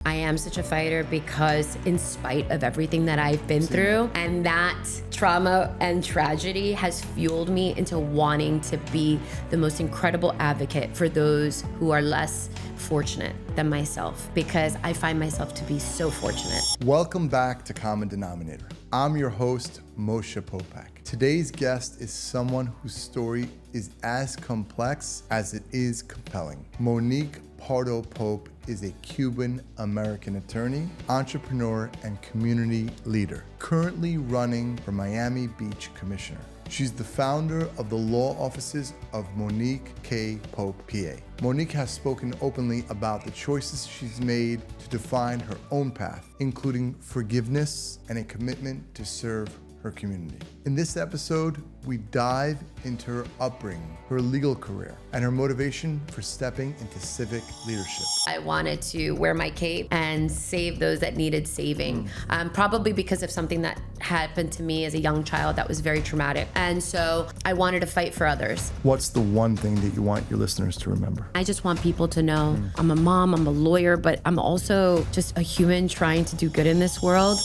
I am such a fighter because in spite of everything that I've been through, and that trauma and tragedy has fueled me into wanting to be the most incredible advocate for those who are less fortunate than myself, because I find myself to be so fortunate. Welcome back to Common Denominator. I'm your host, Moshe Popak. Today's guest is someone whose story is as complex as it is compelling. Monique Pardo Pope is a Cuban-American attorney, entrepreneur, and community leader, currently running for Miami Beach Commissioner. She's the founder of the law offices of Monique K. Pope, PA. Monique has spoken openly about the choices she's made to define her own path, including forgiveness and a commitment to serve her community. In this episode, we dive into her upbringing, her legal career, and her motivation for stepping into civic leadership. I wanted to wear my cape and save those that needed saving, probably because of something that happened to me as a young child that was very traumatic. And so I wanted to fight for others. What's the one thing that you want your listeners to remember? I just want people to know I'm a mom, I'm a lawyer, but I'm also just a human trying to do good in this world.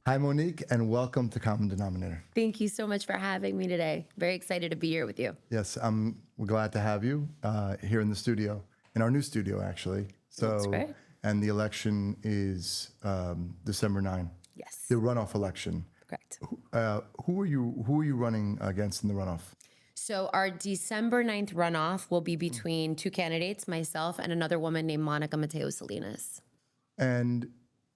Hi, Monique, and welcome to Common Denominator. Thank you so much for having me today. Very excited to be here with you. Yes, we're glad to have you here in the studio, in our new studio, actually. That's great. And the election is December 9. Yes. The runoff election. Correct. Who are you running against in the runoff? So our December 9th runoff will be between two candidates, myself and another woman named Monica Mateo Salinas. And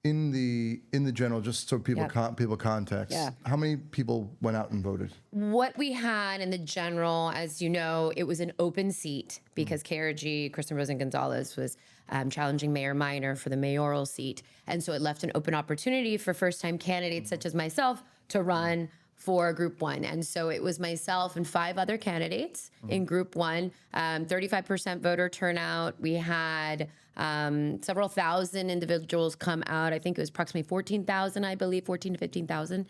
in the general, just so people people context, how many people went out and voted? What we had in the general, as you know, it was an open seat because KRG, Kristen Rosen Gonzalez, was challenging Mayor Minor for the mayoral seat. And so it left an open opportunity for first-time candidates such as myself to run for Group 1. And so it was myself and 5 other candidates in Group 1, 35% voter turnout. We had several thousand individuals come out. I think it was approximately 14,000, I believe, 14 to 15,000,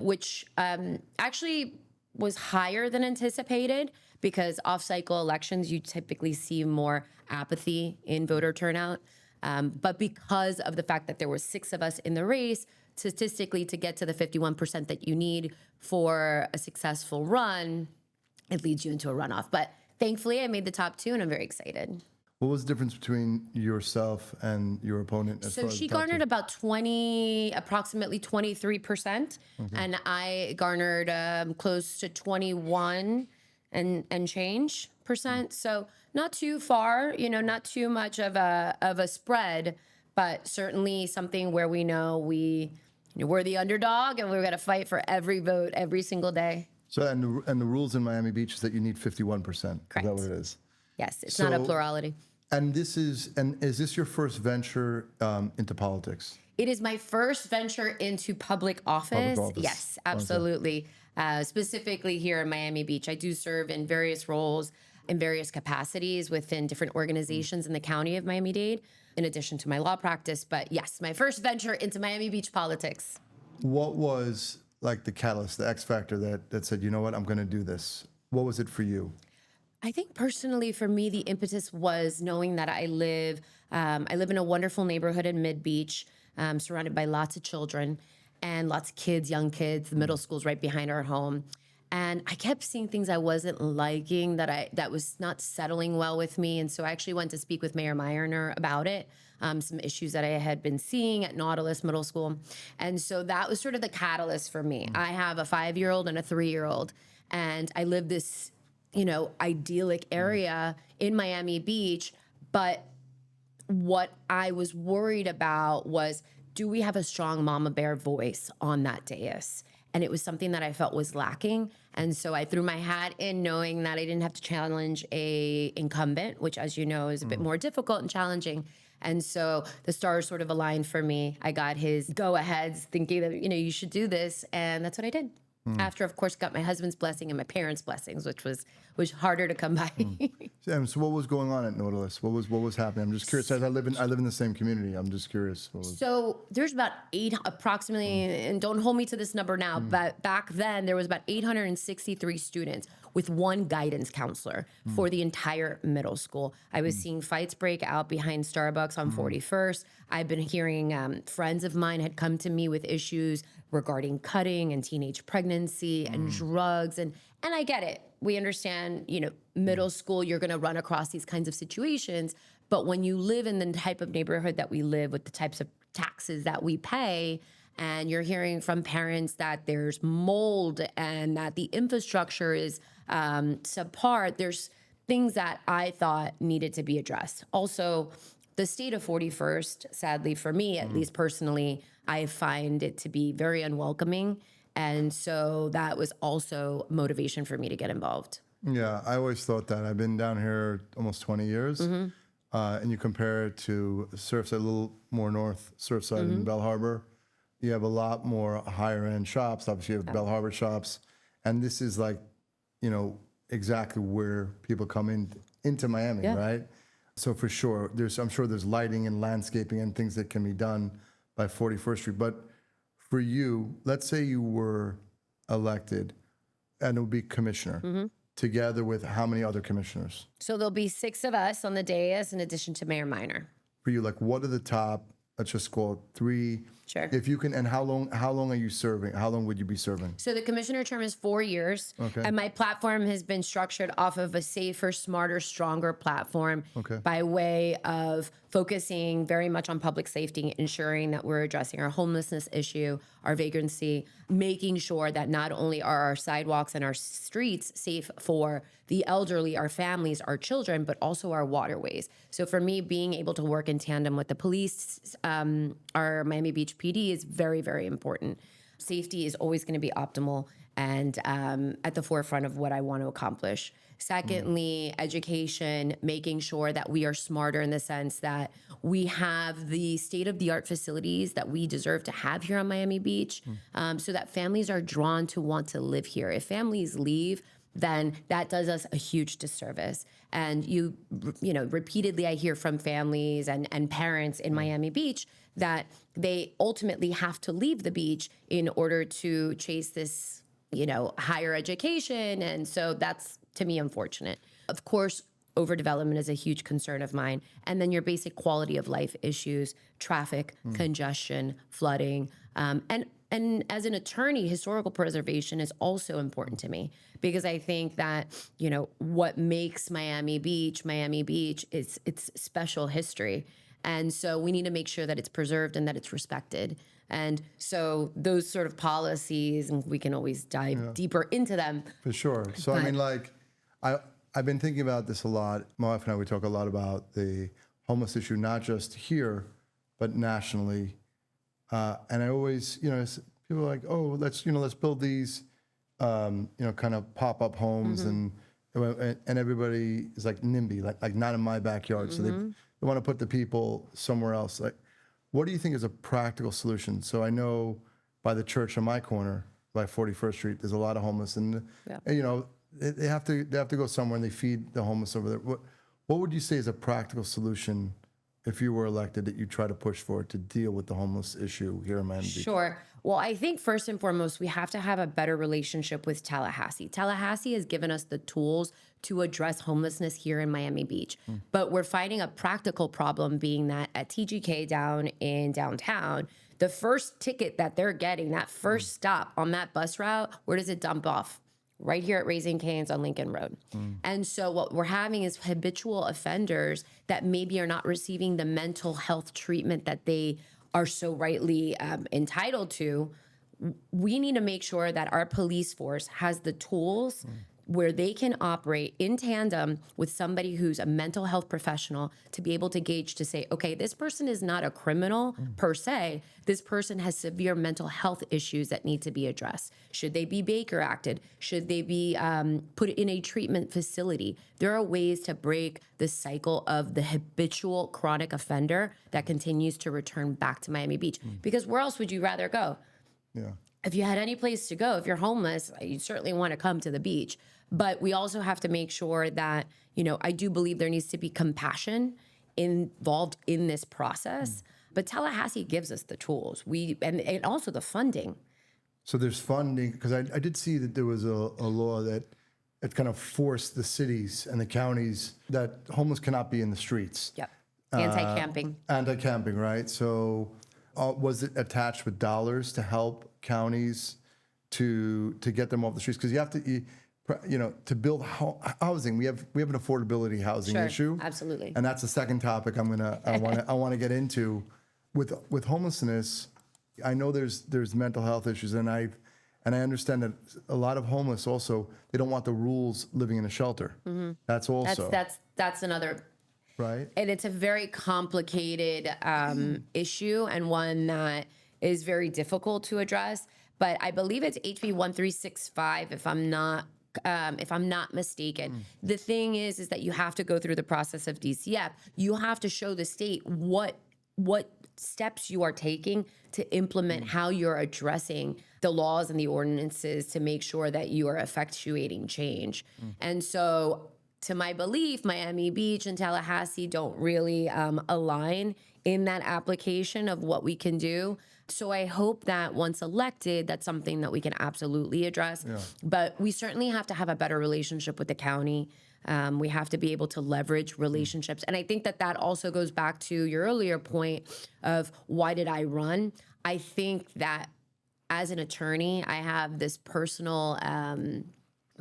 which actually was higher than anticipated because off-cycle elections, you typically see more apathy in voter turnout. But because of the fact that there were 6 of us in the race, statistically, to get to the 51% that you need for a successful run, it leads you into a runoff. But thankfully, I made the top 2, and I'm very excited. What was the difference between yourself and your opponent? So she garnered about approximately 23%, and I garnered close to 21 and change percent. So not too far, not too much of a spread, but certainly something where we know we're the underdog and we're going to fight for every vote every single day. So and the rules in Miami Beach is that you need 51%. Correct. Is that what it is? Yes, it's not a plurality. And is this your first venture into politics? It is my first venture into public office. Yes, absolutely. Specifically here in Miami Beach. I do serve in various roles in various capacities within different organizations in the county of Miami-Dade, in addition to my law practice. But yes, my first venture into Miami Beach politics. What was like the catalyst, the X factor that said, you know what, I'm going to do this? What was it for you? I think personally for me, the impetus was knowing that I live in a wonderful neighborhood in Mid-Beach, surrounded by lots of children and lots of kids, young kids. The middle school's right behind our home. And I kept seeing things I wasn't liking, that was not settling well with me. And so I actually went to speak with Mayor Minor about it, some issues that I had been seeing at Nautilus Middle School. And so that was sort of the catalyst for me. I have a 5-year-old and a 3-year-old, and I live this, idyllic area in Miami Beach. But what I was worried about was, do we have a strong mama bear voice on that dais? And it was something that I felt was lacking. And so I threw my hat in knowing that I didn't have to challenge a incumbent, which, as you know, is a bit more difficult and challenging. And so the stars sort of aligned for me. I got his go-aheads thinking that, you should do this. And that's what I did. After, of course, got my husband's blessing and my parents' blessings, which was harder to come by. So what was going on at Nautilus? What was happening? I'm just curious. As I live in the same community. I'm just curious. So there's about approximately, and don't hold me to this number now, but back then there was about 863 students with one guidance counselor for the entire middle school. I was seeing fights break out behind Starbucks on 41st. I've been hearing friends of mine had come to me with issues regarding cutting and teenage pregnancy and drugs. And I get it. We understand, middle school, you're going to run across these kinds of situations. But when you live in the type of neighborhood that we live with, the types of taxes that we pay, and you're hearing from parents that there's mold and that the infrastructure is subpar, there's things that I thought needed to be addressed. Also, the state of 41st, sadly for me, at least personally, I find it to be very unwelcoming. And so that was also motivation for me to get involved. Yeah, I always thought that. I've been down here almost 20 years. And you compare it to Surfside, a little more north, Surfside in Bell Harbor. You have a lot more higher end shops. Obviously, you have Bell Harbor shops. And this is like, exactly where people come into Miami, right? So for sure, I'm sure there's lighting and landscaping and things that can be done by 41st Street. But for you, let's say you were elected and it would be commissioner together with how many other commissioners? So there'll be 6 of us on the dais in addition to Mayor Minor. For you, like what are the top, let's just call it 3. Sure. If you can, and how long are you serving? How long would you be serving? So the commissioner term is 4 years. Okay. And my platform has been structured off of a safer, smarter, stronger platform by way of focusing very much on public safety, ensuring that we're addressing our homelessness issue, our vagrancy, making sure that not only are our sidewalks and our streets safe for the elderly, our families, our children, but also our waterways. So for me, being able to work in tandem with the police, our Miami Beach PD is very, very important. Safety is always going to be optimal and at the forefront of what I want to accomplish. Secondly, education, making sure that we are smarter in the sense that we have the state-of-the-art facilities that we deserve to have here on Miami Beach, so that families are drawn to want to live here. If families leave, then that does us a huge disservice. And repeatedly I hear from families and parents in Miami Beach that they ultimately have to leave the beach in order to chase this, higher education. And so that's, to me, unfortunate. Of course, overdevelopment is a huge concern of mine. And then your basic quality of life issues, traffic, congestion, flooding, and as an attorney, historical preservation is also important to me because I think that, what makes Miami Beach, is its special history. And so we need to make sure that it's preserved and that it's respected. And so those sort of policies, and we can always dive deeper into them. For sure. So, I've been thinking about this a lot. My wife and I, we talk a lot about the homeless issue, not just here, but nationally. And I always, people are like, oh, let's build these, kind of pop-up homes and everybody is like NIMBY, like not in my backyard. So they want to put the people somewhere else. Like, what do you think is a practical solution? So I know by the church on my corner, by 41st Street, there's a lot of homeless and they have to go somewhere and they feed the homeless over there. What would you say is a practical solution if you were elected that you try to push for to deal with the homeless issue here in Miami Beach? Sure. Well, I think first and foremost, we have to have a better relationship with Tallahassee. Tallahassee has given us the tools to address homelessness here in Miami Beach. But we're fighting a practical problem being that at TGK down in downtown, the first ticket that they're getting, that first stop on that bus route, where does it dump off? Right here at Raising Cane's on Lincoln Road. And so what we're having is habitual offenders that maybe are not receiving the mental health treatment that they are so rightly entitled to. We need to make sure that our police force has the tools where they can operate in tandem with somebody who's a mental health professional to be able to gauge to say, okay, this person is not a criminal per se. This person has severe mental health issues that need to be addressed. Should they be Baker Acted? Should they be put in a treatment facility? There are ways to break the cycle of the habitual chronic offender that continues to return back to Miami Beach. Because where else would you rather go? Yeah. if you had any place to go, if you're homeless, you certainly want to come to the beach. But we also have to make sure that, I do believe there needs to be compassion involved in this process. But Tallahassee gives us the tools. And also the funding. So there's funding, because I did see that there was a law that it kind of forced the cities and the counties that homeless cannot be in the streets. Yep. Anti-camping. Anti-camping, right? So was it attached with dollars to help counties to get them off the streets? Because you have to, to build housing. We have an affordability housing issue. Absolutely. And that's the second topic I want to get into with homelessness. I know there's mental health issues, and I understand that a lot of homeless also, they don't want the rules living in a shelter. Mm-hmm. That's also that's another. Right. And it's a very complicated issue, and one that is very difficult to address. But I believe it's HB 1365, if I'm not mistaken. The thing is that you have to go through the process of DCF. You have to show the state what steps you are taking to implement how you're addressing the laws and the ordinances to make sure that you are effectuating change. And so, to my belief, Miami Beach and Tallahassee don't really align in that application of what we can do. So I hope that once elected, that's something that we can absolutely address. Yeah. But we certainly have to have a better relationship with the county. We have to be able to leverage relationships. And I think that also goes back to your earlier point of why did I run? I think that as an attorney, I have this personal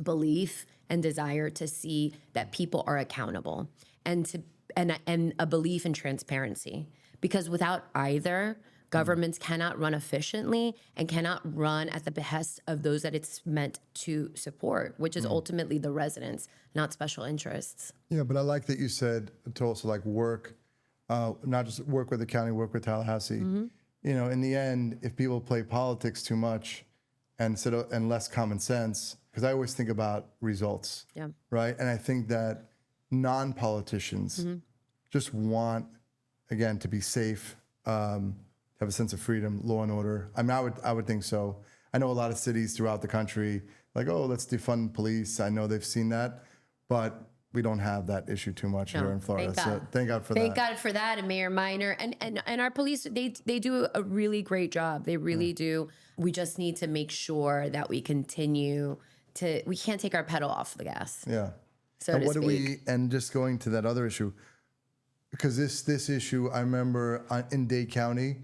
belief and desire to see that people are accountable and a belief in transparency. Because without either, governments cannot run efficiently and cannot run at the behest of those that it's meant to support, which is ultimately the residents, not special interests. Yeah, but I like that you said to also work, not just work with the county, work with Tallahassee. Mm-hmm. In the end, if people play politics too much and less common sense, because I always think about results, right? And I think that non-politicians just want, again, to be safe, have a sense of freedom, law and order. I mean, I would think so. I know a lot of cities throughout the country, let's defund police. I know they've seen that, but we don't have that issue too much here in Florida. So thank God for that. Thank God for that, and Mayor Minor and our police. They do a really great job. They really do. We just need to make sure that we continue to. We can't take our pedal off the gas. Yeah. So and to what speak. do we? And just going to that other issue, because this issue, I remember in Dade County,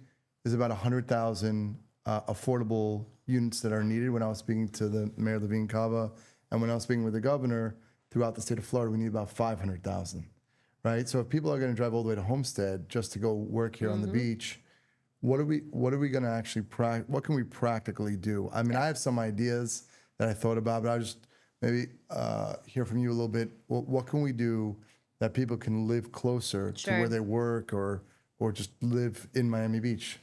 there's about 100,000 affordable units that are needed. When I was speaking to the Mayor Levine Cava, and when I was speaking with the governor, throughout the state of Florida, we need about 500,000, right? So if people are going to drive all the way to Homestead just to go work here on the beach, what are we going to actually what can we practically do? I mean, I have some ideas that I thought about, but I just maybe hear from you a little bit. Well, what can we do that people can live closer to where they work or just live in Miami Beach?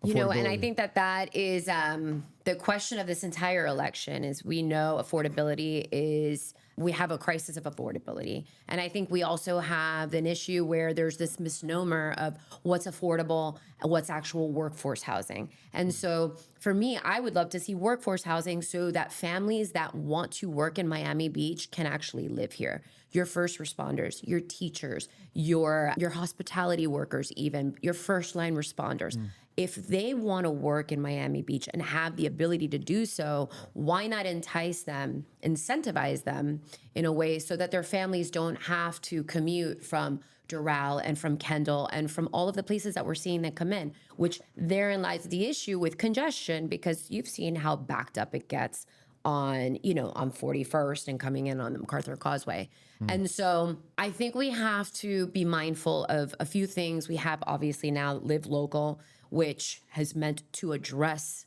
And I think that is the question of this entire election is we know affordability we have a crisis of affordability. And I think we also have an issue where there's this misnomer of what's affordable and what's actual workforce housing. And so for me, I would love to see workforce housing so that families that want to work in Miami Beach can actually live here. Your first responders, your teachers, your hospitality workers, even your first line responders. If they want to work in Miami Beach and have the ability to do so, why not entice them, incentivize them in a way so that their families don't have to commute from Doral and from Kendall and from all of the places that we're seeing that come in, which therein lies the issue with congestion, because you've seen how backed up it gets on 41st and coming in on the MacArthur Causeway. And so I think we have to be mindful of a few things. We have obviously now Live Local, which has meant to address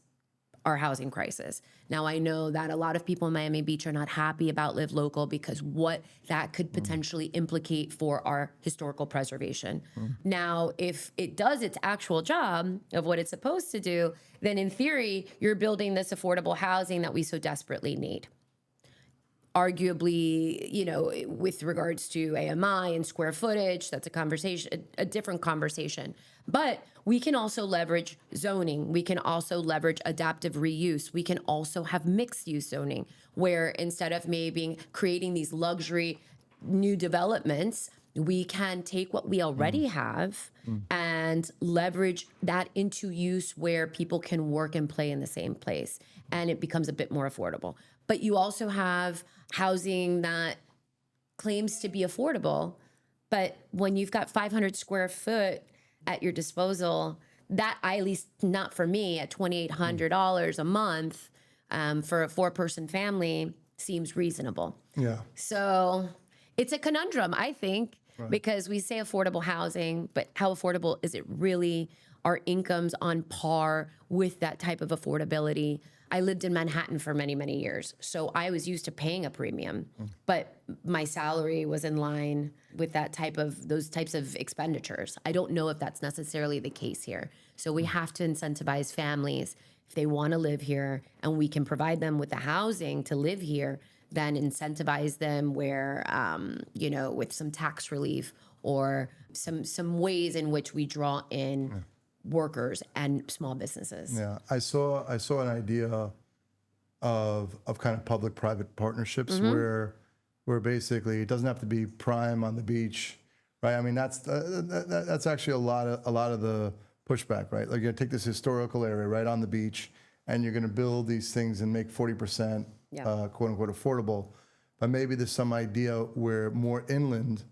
our housing crisis. Now, I know that a lot of people in Miami Beach are not happy about Live Local because what that could potentially implicate for our historical preservation. Now, if it does its actual job of what it's supposed to do, then in theory, you're building this affordable housing that we so desperately need. arguably, with regards to AMI and square footage, that's a conversation, a different conversation. But we can also leverage zoning. We can also leverage adaptive reuse. We can also have mixed use zoning, where instead of maybe creating these luxury new developments, we can take what we already have and leverage that into use where people can work and play in the same place, and it becomes a bit more affordable. But you also have housing that claims to be affordable, but when you've got 500 square foot at your disposal, that, at least not for me, at $2,800 a month for a 4-person family seems reasonable. Yeah. So it's a conundrum, I think, because we say affordable housing, but how affordable is it really? Are incomes on par with that type of affordability? I lived in Manhattan for many, many years, so I was used to paying a premium, but my salary was in line with those types of expenditures. I don't know if that's necessarily the case here. So we have to incentivize families if they want to live here, and we can provide them with the housing to live here, then incentivize them where, with some tax relief or some ways in which we draw in workers and small businesses. Yeah, I saw an idea of kind of public-private partnerships where basically it doesn't have to be prime on the beach, right? I mean, that's actually a lot of the pushback, right? Like, you're gonna take this historical area right on the beach, and you're gonna build these things and make 40%, quote unquote, affordable. But maybe there's some idea where more inland,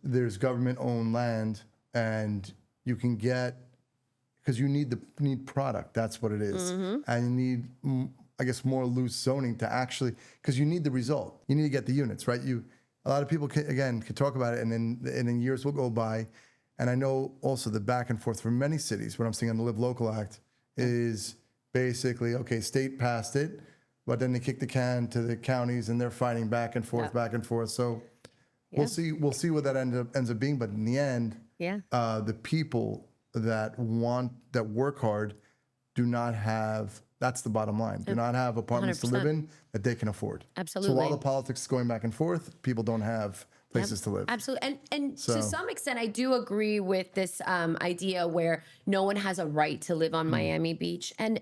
there's government-owned land, and you can get, because you need product. That's what it is. And you need, I guess, more loose zoning to actually, because you need the result. You need to get the units, right? A lot of people can talk about it, and then years will go by. And I know also the back and forth from many cities, what I'm seeing on the Live Local Act is basically, okay, state passed it, but then they kick the can to the counties, and they're fighting back and forth, back and forth. So we'll see what that ends up being. But in the end, the people that work hard do not have, that's the bottom line, do not have apartments 100%. To live in that they can afford. Absolutely. So while the politics is going back and forth, people don't have places to live. Absolutely. And to some extent, I do agree with this idea where no one has a right to live on Miami Beach. And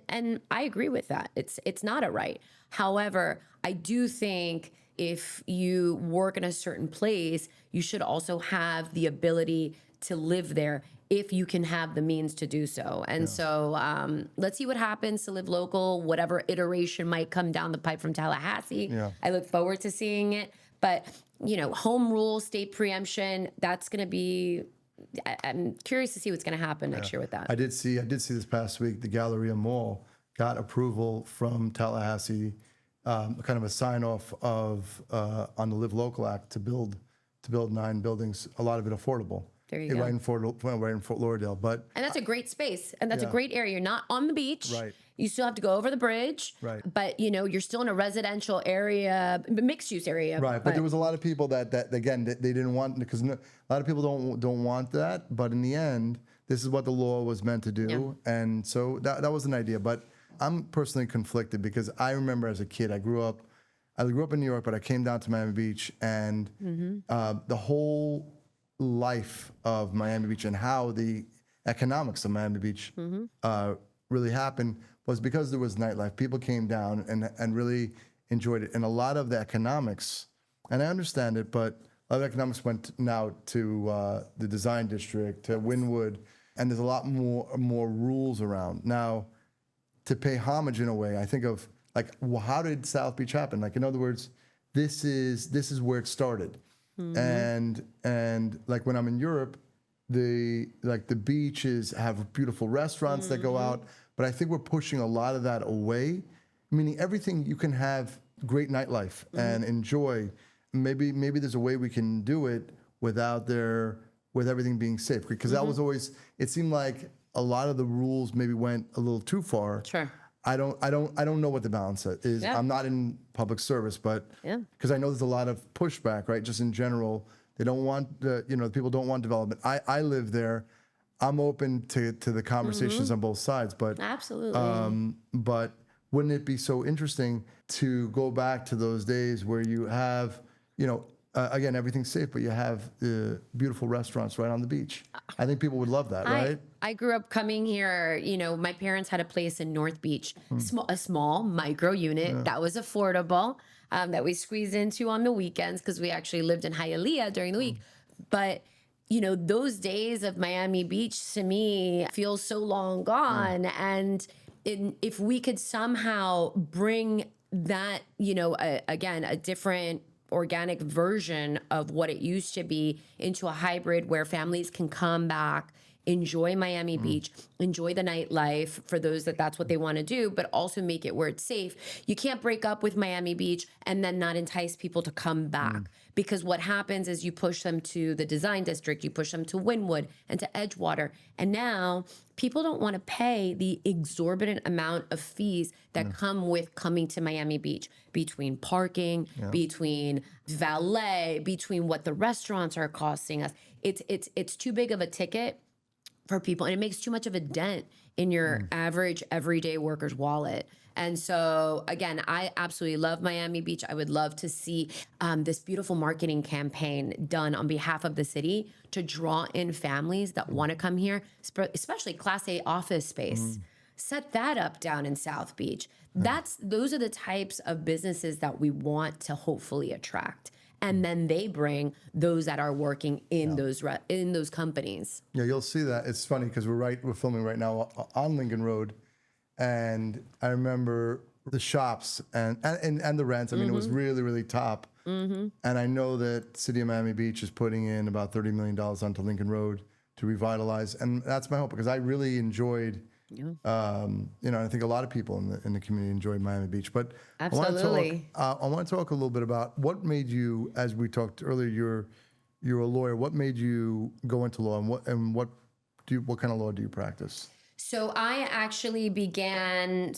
I agree with that. It's not a right. However, I do think if you work in a certain place, you should also have the ability to live there if you can have the means to do so. And so let's see what happens to Live Local, whatever iteration might come down the pipe from Tallahassee. I look forward to seeing it. But, home rule, state preemption, that's going to be, I'm curious to see what's going to happen next year with that. I did see this past week, the Galleria Mall got approval from Tallahassee, kind of a sign off of on the Live Local Act to build 9 buildings, a lot of it affordable. There you go. Right in Fort Lauderdale. And that's a great space, and that's a great area. You're not on the beach. Right. You still have to go over the bridge. Right. But, you're still in a residential area, mixed use area. Right. But there was a lot of people that again, they didn't want, because a lot of people don't want that. But in the end, this is what the law was meant to do. Yeah. And so that was an idea. But I'm personally conflicted, because I remember as a kid, I grew up in New York, but I came down to Miami Beach, and the whole life of Miami Beach and how the economics of Miami Beach really happened was because there was nightlife. People came down and really enjoyed it. And a lot of the economics, and I understand it, but a lot of economics went now to the design district, to Wynwood, and there's a lot more rules around. Now, to pay homage in a way, I think of, like, well, how did South Beach happen? Like, in other words, this is where it started. And like when I'm in Europe, the beaches have beautiful restaurants that go out, but I think we're pushing a lot of that away. Meaning everything, you can have great nightlife and enjoy. Maybe there's a way we can do it with everything being safe, because that was always, it seemed like a lot of the rules maybe went a little too far. Sure. I don't know what the balance is. Yeah. I'm not in public service, but because I know there's a lot of pushback, right? Just in general, they don't want people don't want development. I live there. I'm open to the conversations on both sides, but absolutely. But wouldn't it be so interesting to go back to those days where you have, again, everything's safe, but you have beautiful restaurants right on the beach? I think people would love that, right? I grew up coming here. My parents had a place in North Beach, a small micro unit that was affordable, that we squeezed into on the weekends because we actually lived in Hialeah during the week. But those days of Miami Beach to me feel so long gone. And if we could somehow bring that, again, a different organic version of what it used to be into a hybrid where families can come back, enjoy Miami Beach, enjoy the nightlife for those that's what they want to do, but also make it where it's safe. You can't break up with Miami Beach and then not entice people to come back, because what happens is you push them to the design district, you push them to Wynwood and to Edgewater, and now people don't want to pay the exorbitant amount of fees that come with coming to Miami Beach, between parking, between valet, between what the restaurants are costing us. It's too big of a ticket for people, and it makes too much of a dent in your average everyday worker's wallet. And so again, I absolutely love Miami Beach. I would love to see this beautiful marketing campaign done on behalf of the city to draw in families that want to come here, especially Class A office space. Set that up down in South Beach. Those are the types of businesses that we want to hopefully attract. And then they bring those that are working in those companies. Yeah, you'll see that. It's funny because we're filming right now on Lincoln Road, and I remember the shops and the rents. I mean, it was really, really top. And I know that City of Miami Beach is putting in about $30 million onto Lincoln Road to revitalize, and that's my hope, because I really enjoyed. I think a lot of people in the community enjoyed Miami Beach. But absolutely, I want to talk a little bit about what made you, as we talked earlier, you're a lawyer. What made you go into law, and what kind of law do you practice? So I actually began.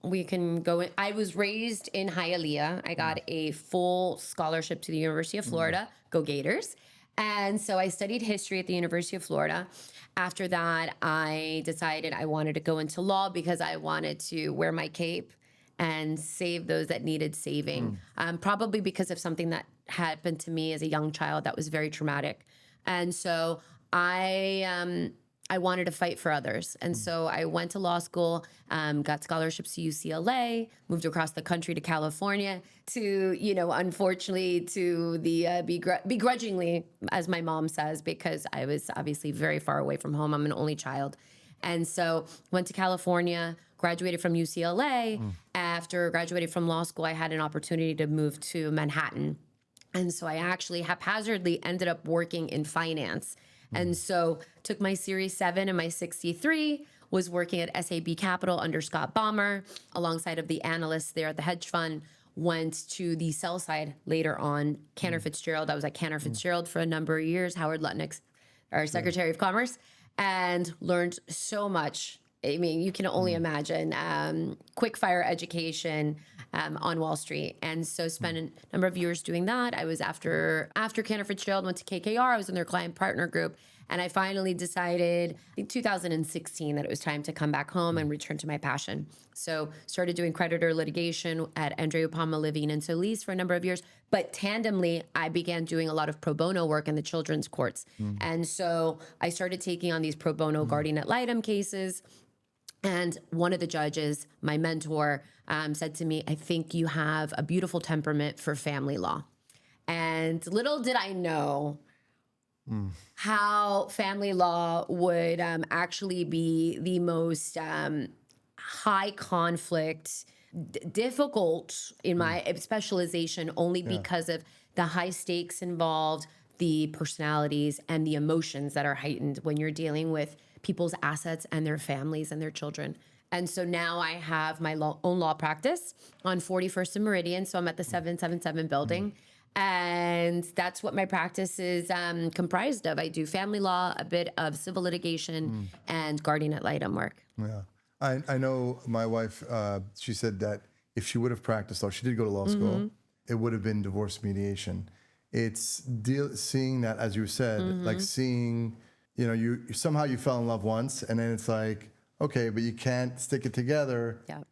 We can go in. I was raised in Hialeah. I got a full scholarship to the University of Florida. Go Gators! And so I studied history at the University of Florida. After that, I decided I wanted to go into law because I wanted to wear my cape and save those that needed saving. Probably because of something that happened to me as a young child that was very traumatic. And so I wanted to fight for others. And so I went to law school, got scholarships to UCLA, moved across the country to California to, unfortunately, to the begrudgingly, as my mom says, because I was obviously very far away from home. I'm an only child. And so went to California, graduated from UCLA. After graduating from law school, I had an opportunity to move to Manhattan. And so I actually haphazardly ended up working in finance. And so took my Series 7 and my 63, was working at SAB Capital under Scott Baumer, alongside of the analysts there at the hedge fund, went to the sell side later on, Cantor Fitzgerald. I was at Cantor Fitzgerald for a number of years, Howard Lutnick's, our Secretary of Commerce, and learned so much. I mean, you can only imagine quick fire education on Wall Street. And so spent a number of years doing that. I was after Cantor Fitzgerald, went to KKR. I was in their client partner group. And I finally decided in 2016 that it was time to come back home and return to my passion. So started doing creditor litigation at Andrea Palma Levine and Solis for a number of years. But tandemly, I began doing a lot of pro bono work in the children's courts. And so I started taking on these pro bono guardian ad litem cases. And one of the judges, my mentor, said to me, I think you have a beautiful temperament for family law. And little did I know how family law would actually be the most high conflict, difficult in my specialization, only because of the high stakes involved, the personalities, and the emotions that are heightened when you're dealing with people's assets and their families and their children. And so now I have my own law practice on 41st and Meridian. So I'm at the 777 building. And that's what my practice is comprised of. I do family law, a bit of civil litigation, and guardian ad litem work. Yeah. I know my wife, she said that if she would have practiced law, she did go to law school, it would have been divorce mediation. It's seeing that, as you said, like seeing, you somehow you fell in love once, and then it's like, okay, but you can't stick it together. Yeah.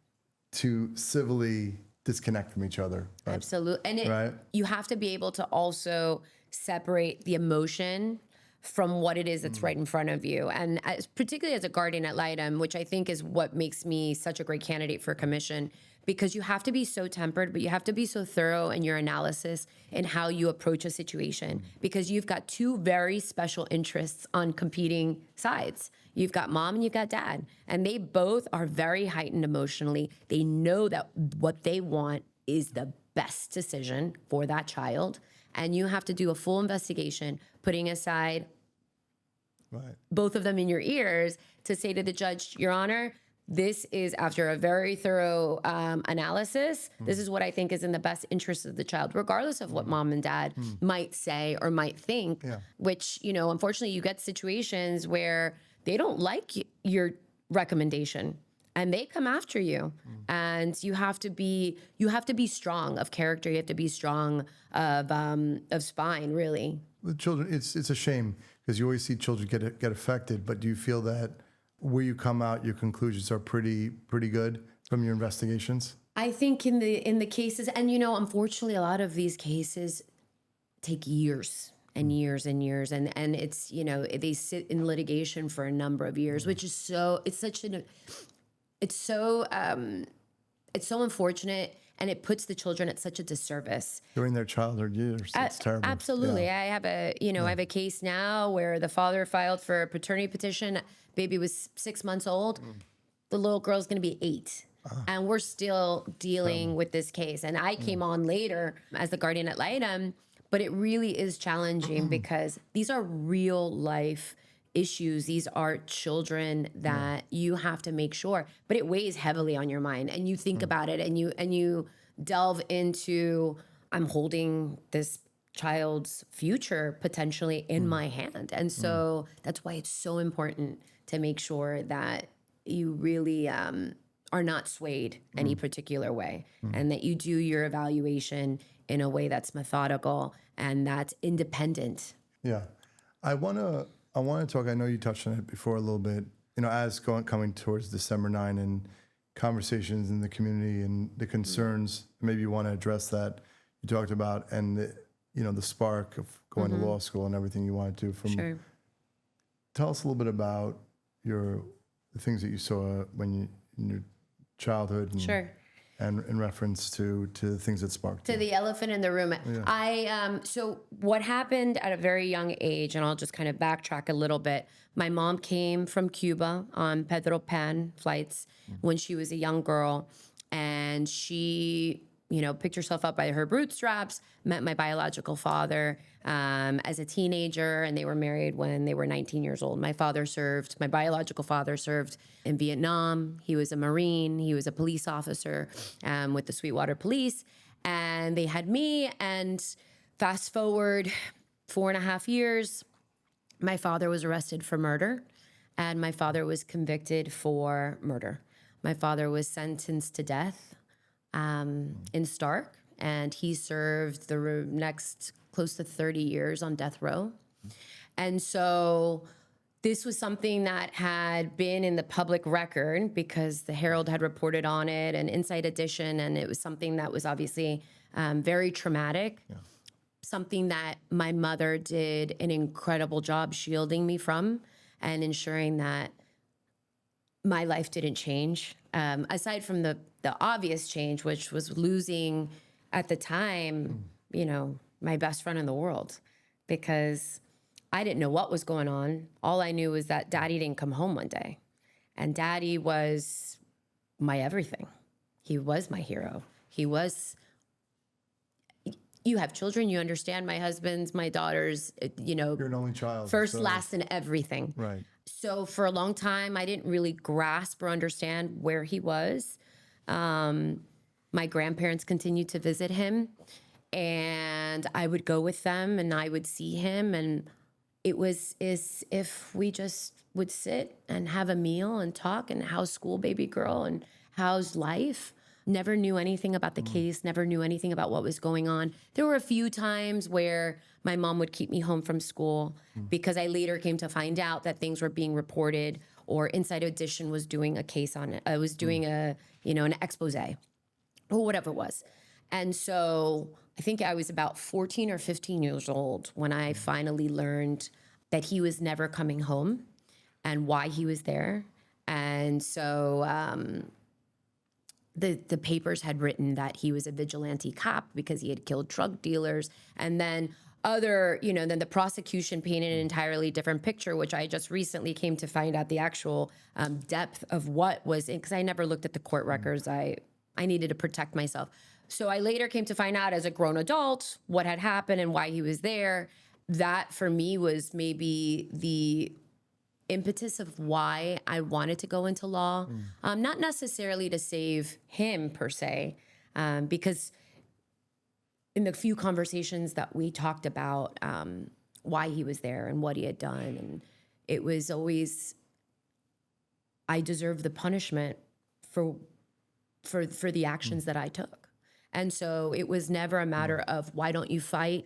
to civilly disconnect from each other. Right? Absolutely. And Right. you have to be able to also separate the emotion from what it is that's right in front of you. And particularly as a guardian at Litem, which I think is what makes me such a great candidate for commission, because you have to be so tempered, but you have to be so thorough in your analysis and how you approach a situation, because you've got two very special interests on competing sides. You've got mom and you've got dad, and they both are very heightened emotionally. They know that what they want is the best decision for that child. And you have to do a full investigation, putting aside both of them in your ears to say to the judge, Your Honor, this is after a very thorough analysis. This is what I think is in the best interest of the child, regardless of what mom and dad might say or might think, which, unfortunately you get situations where they don't like your recommendation and they come after you. And you have to be strong of character. You have to be strong of spine, really. With children, it's a shame because you always see children get affected. But do you feel that where you come out, your conclusions are pretty good from your investigations? I think in the cases, and unfortunately, a lot of these cases take years and years and years, and it's they sit in litigation for a number of years, which is it's so unfortunate. And it puts the children at such a disservice During their childhood years. It's terrible. Absolutely. Yeah. I have I have a case now where the father filed for a paternity petition. Baby was 6 months old. The little girl's going to be 8. And we're still dealing with this case. And I came on later as the guardian at Litem, but it really is challenging because these are real life issues. These are children that you have to make sure, but it weighs heavily on your mind, and you think about it, and you delve into, I'm holding this child's future potentially in my hand. And so that's why it's so important to make sure that you really are not swayed any particular way, and that you do your evaluation in a way that's methodical and that's independent. Yeah. I want to talk, I know you touched on it before a little bit, as coming towards December 9 and conversations in the community and the concerns, maybe you want to address that you talked about, and the spark of going to law school and everything you wanted to Sure. Tell us a little bit about the things that you saw in your childhood and, Sure. and in reference to the things that sparked To you. the elephant in the room. So what happened at a very young age, and I'll just kind of backtrack a little bit. My mom came from Cuba on Pedro Pan flights when she was a young girl, and she, picked herself up by her bootstraps, met my biological father as a teenager, and they were married when they were 19 years old. My biological father served in Vietnam. He was a Marine. He was a police officer with the Sweetwater Police. And they had me, and fast forward 4.5 years, my father was arrested for murder, and my father was convicted for murder. My father was sentenced to death in Stark, and he served the next close to 30 years on death row. And so this was something that had been in the public record because the Herald had reported on it, and Inside Edition, and it was something that was obviously very traumatic. Yeah. Something that my mother did an incredible job shielding me from and ensuring that my life didn't change. Aside from the obvious change, which was losing at the time, my best friend in the world, because I didn't know what was going on. All I knew was that Daddy didn't come home one day, and Daddy was my everything. He was my hero. You have children, you understand my husband's, my daughter's, You're an only child. first, last, and everything. Right. So for a long time, I didn't really grasp or understand where he was. My grandparents continued to visit him, and I would go with them, and I would see him, and it was as if we just would sit and have a meal and talk, and how's school, baby girl, and how's life. Never knew anything about the case, never knew anything about what was going on. There were a few times where my mom would keep me home from school because I later came to find out that things were being reported or Inside Edition was doing a case on it. I was doing an expose or whatever it was. And so I think I was about 14 or 15 years old when I finally learned that he was never coming home and why he was there. And so the papers had written that he was a vigilante cop because he had killed drug dealers. And then then the prosecution painted an entirely different picture, which I just recently came to find out the actual depth of what was in, because I never looked at the court records. I needed to protect myself. So I later came to find out as a grown adult what had happened and why he was there. That for me was maybe the impetus of why I wanted to go into law. Not necessarily to save him per se, because in the few conversations that we talked about why he was there and what he had done, and it was always, I deserve the punishment for the actions that I took. And so it was never a matter of why don't you fight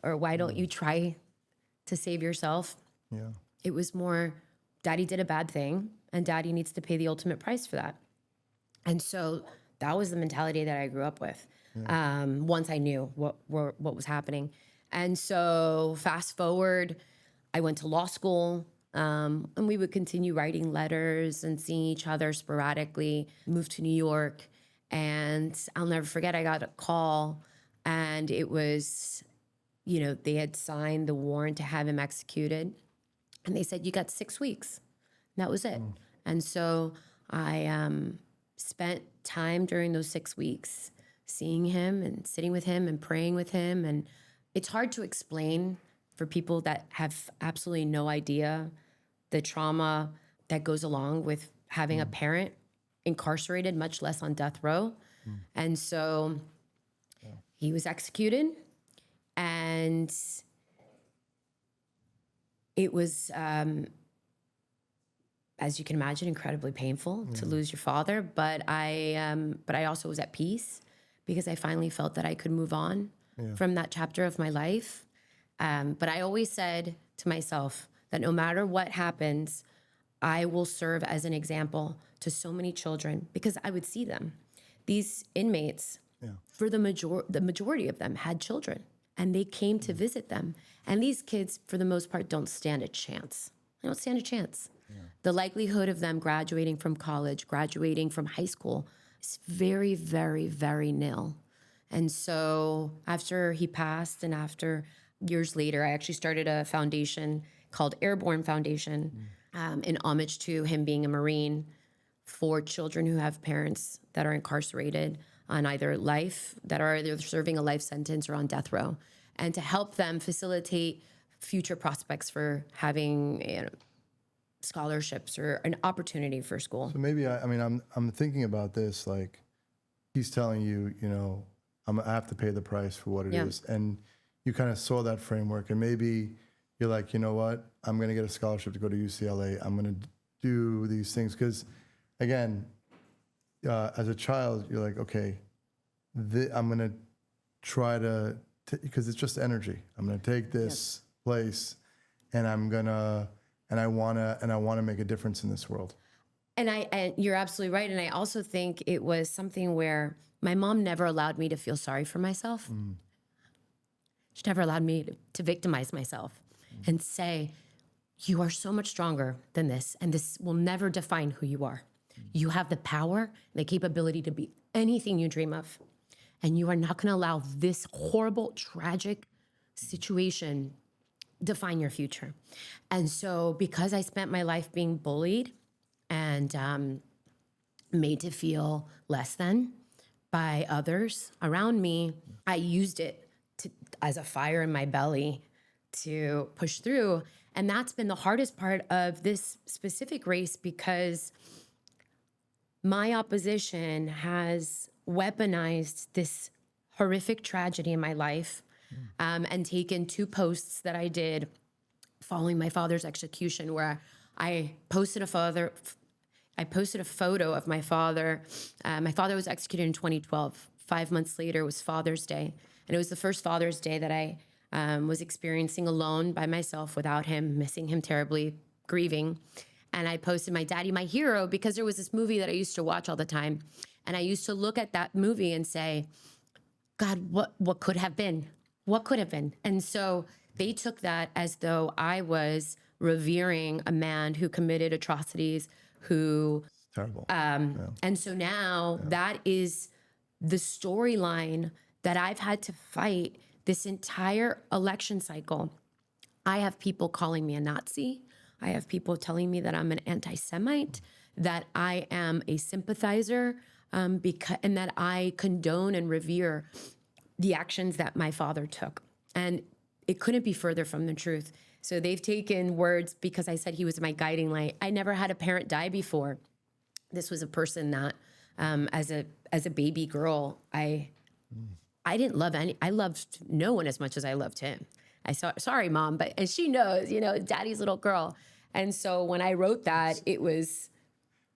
or why don't you try to save yourself. Yeah. It was more, Daddy did a bad thing and Daddy needs to pay the ultimate price for that. And so that was the mentality that I grew up with. Once I knew what was happening. And so fast forward, I went to law school, and we would continue writing letters and seeing each other sporadically, moved to New York. And I'll never forget, I got a call and it was, they had signed the warrant to have him executed. And they said, you got 6 weeks. And that was it. And so I spent time during those 6 weeks seeing him and sitting with him and praying with him. And it's hard to explain for people that have absolutely no idea the trauma that goes along with having a parent incarcerated, much less on death row. And so he was executed, and it was, as you can imagine, incredibly painful to lose your father. But I also was at peace because I finally felt that I could move on from that chapter of my life. But I always said to myself that no matter what happens, I will serve as an example to so many children, because I would see them. These inmates, for the majority of them, had children, and they came to visit them. And these kids, for the most part, don't stand a chance. They don't stand a chance. The likelihood of them graduating from college, graduating from high school, is very, very, very nil. And so after he passed, and after years later, I actually started a foundation called Airborne Foundation, in homage to him being a Marine, for children who have parents that are incarcerated on either serving a life sentence or on death row, and to help them facilitate future prospects for having scholarships or an opportunity for school. So maybe I'm thinking about this, like he's telling you, I have to pay the price for what it is, and you kind of saw that framework, and maybe you're like, you know what, I'm going to get a scholarship to go to UCLA. I'm going to do these things because, again, as a child, you're like, okay, I'm going to try to, because it's just energy. I'm going to take this place, and I want to make a difference in this world. And you're absolutely right. And I also think it was something where my mom never allowed me to feel sorry for myself. She never allowed me to victimize myself and say, you are so much stronger than this, and this will never define who you are. You have the power, the capability to be anything you dream of, and you are not going to allow this horrible, tragic situation define your future. And so because I spent my life being bullied and made to feel less than by others around me, I used it as a fire in my belly to push through. And that's been the hardest part of this specific race, because my opposition has weaponized this horrific tragedy in my life, and taken 2 posts that I did following my father's execution, where I posted a photo of my father. My father was executed in 2012. 5 months later was Father's Day. And it was the first Father's Day that I was experiencing alone by myself, without him, missing him terribly, grieving. And I posted my daddy, my hero, because there was this movie that I used to watch all the time. And I used to look at that movie and say, God, what could have been? What could have been? And so they took that as though I was revering a man who committed atrocities, who, Terrible. and so now that is the storyline that I've had to fight this entire election cycle. I have people calling me a Nazi. I have people telling me that I'm an anti-Semite, that I am a sympathizer, and that I condone and revere the actions that my father took. And it couldn't be further from the truth. So they've taken words because I said he was my guiding light. I never had a parent die before. This was a person that, as a baby girl, I didn't love I loved no one as much as I loved him. Sorry, Mom, and she knows, Daddy's little girl. And so when I wrote that, it was.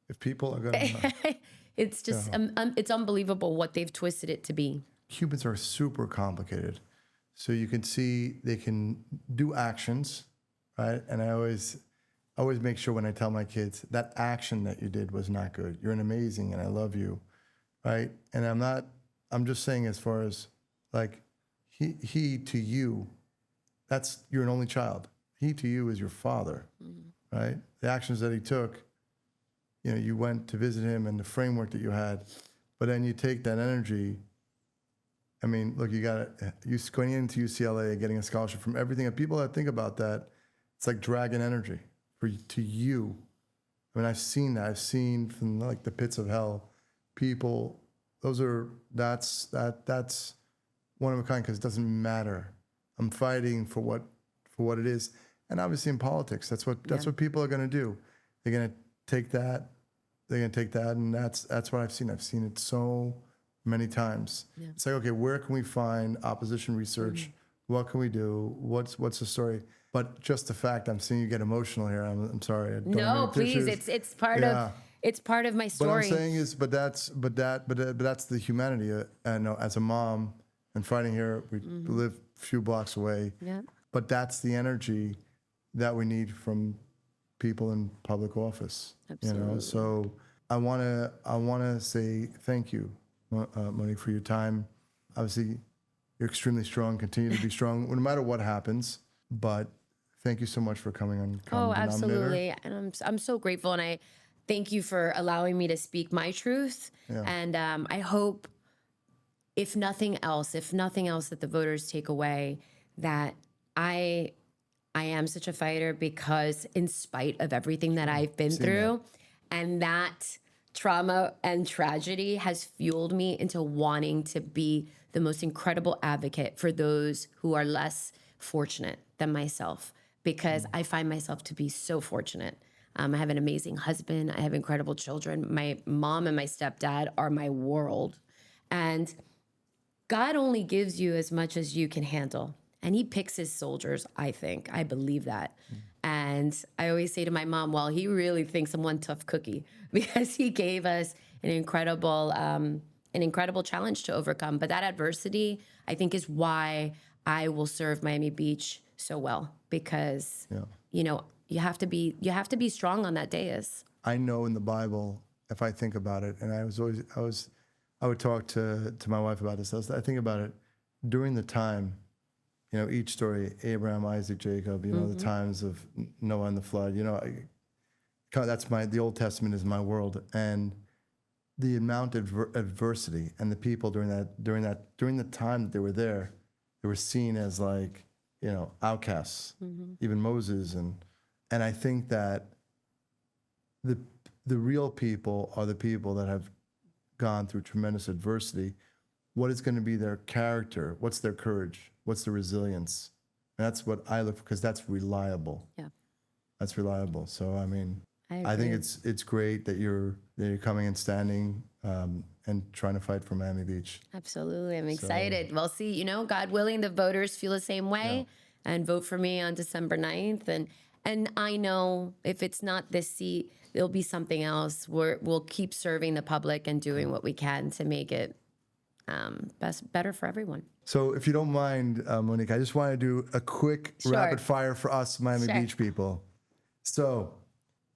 If people are going to. It's just, it's unbelievable what they've twisted it to be. Humans are super complicated. So you can see they can do actions, right? And I always make sure when I tell my kids that action that you did was not good. You're an amazing and I love you, right? And I'm just saying as far as like he to you, you're an only child. He to you is your father, right? The actions that he took, you went to visit him and the framework that you had, but then you take that energy. I mean, look, you going into UCLA, getting a scholarship from everything. And people that think about that, it's like dragon energy to you. I mean, I've seen that. I've seen from like the pits of hell, people. That's one of a kind because it doesn't matter. I'm fighting for what it is, and obviously in politics, that's what people are going to do. They're going to take that. And that's what I've seen. I've seen it so many times. Yeah. It's like, okay, where can we find opposition research? What can we do? What's the story? But just the fact I'm seeing you get emotional here. I'm sorry. No, please. It's part of my story. What I'm saying is, but that's the humanity. I know as a mom and fighting here, we live a few blocks away. Yeah. But that's the energy that we need from people in public office. Absolutely. So I wanna say thank you, Monique, for your time. Obviously, you're extremely strong. Continue to be strong, no matter what happens. But thank you so much for coming on. Oh, absolutely, and I'm so grateful, and I thank you for allowing me to speak my truth. Yeah. And I hope, if nothing else, that the voters take away that I am such a fighter because, in spite of everything that I've been through, and that trauma and tragedy has fueled me into wanting to be the most incredible advocate for those who are less fortunate than myself, because I find myself to be so fortunate. I have an amazing husband. I have incredible children. My mom and my stepdad are my world. And God only gives you as much as you can handle. And he picks his soldiers, I think. I believe that. And I always say to my mom, well, he really thinks I'm one tough cookie, because he gave us an incredible challenge to overcome. But that adversity, I think, is why I will serve Miami Beach so well, because, you have to be strong on that dais. I know in the Bible, if I think about it, and I would talk to my wife about this. I think about it during the time, each story, Abraham, Isaac, Jacob, the times of Noah and the flood, that's the Old Testament is my world. And the amount of adversity and the people during the time that they were there, they were seen as like, outcasts, even Moses. And I think that the real people are the people that have gone through tremendous adversity. What is going to be their character? What's their courage? What's the resilience? And that's what I look for, because that's reliable. Yeah, that's reliable. So I think it's great that you're coming and standing and trying to fight for Miami Beach. Absolutely, I'm excited. Well, see, God willing, the voters feel the same way and vote for me on December 9th. And I know if it's not this seat, there'll be something else. We'll keep serving the public and doing what we can to make it better for everyone. So if you don't mind, Monique, I just want to do a quick rapid fire for us Miami Beach people. So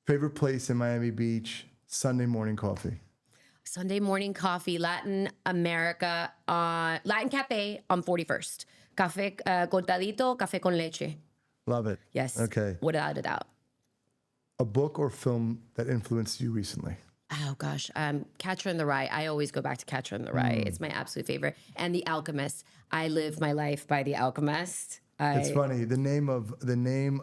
Favorite place in Miami Beach, Sunday morning coffee. Sunday morning coffee, Latin America, Latin Cafe on 41st. Café cortadito, café con leche. Love it. Yes. Okay. Without a doubt. A book or film that influenced you recently. Oh gosh, Catcher in the Rye. I always go back to Catcher in the Rye. It's my absolute favorite. And The Alchemist. I live my life by The Alchemist. It's funny. The name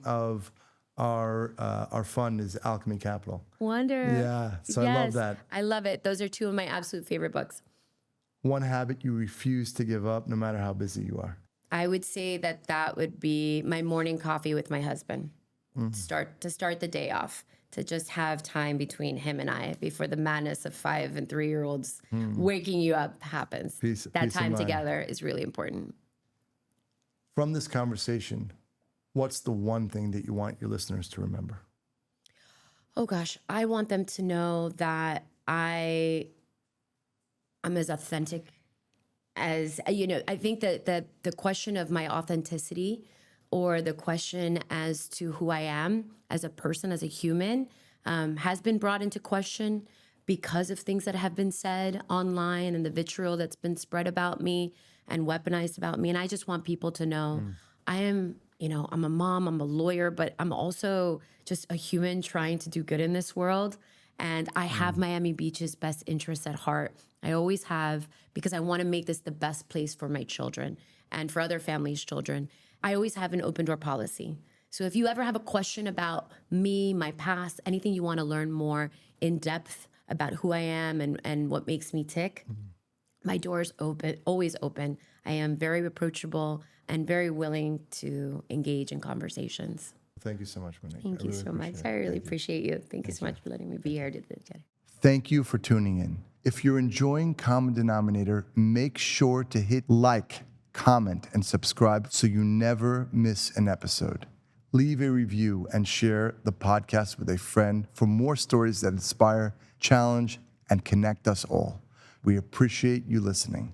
of our fund is Alchemy Capital. Wonder. Yeah. So I love that. I love it. Those are two of my absolute favorite books. One habit you refuse to give up, no matter how busy you are. I would say that would be my morning coffee with my husband. To start the day off, to just have time between him and I before the madness of 5 and 3-year-olds waking you up happens. Peace That of time mind. together is really important. From this conversation, what's the one thing that you want your listeners to remember? Oh gosh, I want them to know that I'm as authentic as, I think that the question of my authenticity, or the question as to who I am as a person, as a human, has been brought into question because of things that have been said online and the vitriol that's been spread about me and weaponized about me. And I just want people to know I am, I'm a mom, I'm a lawyer, but I'm also just a human trying to do good in this world. And I have Miami Beach's best interests at heart. I always have, because I want to make this the best place for my children and for other families' children. I always have an open door policy. So if you ever have a question about me, my past, anything you want to learn more in depth about who I am and what makes me tick, my door is open, always open. I am very approachable and very willing to engage in conversations. Thank you so much, Monique. Thank you so much. I really appreciate you. Thank you so much for letting me be here today. Thank you for tuning in. If you're enjoying Common Denominator, make sure to hit like, comment, and subscribe so you never miss an episode. Leave a review and share the podcast with a friend for more stories that inspire, challenge, and connect us all. We appreciate you listening.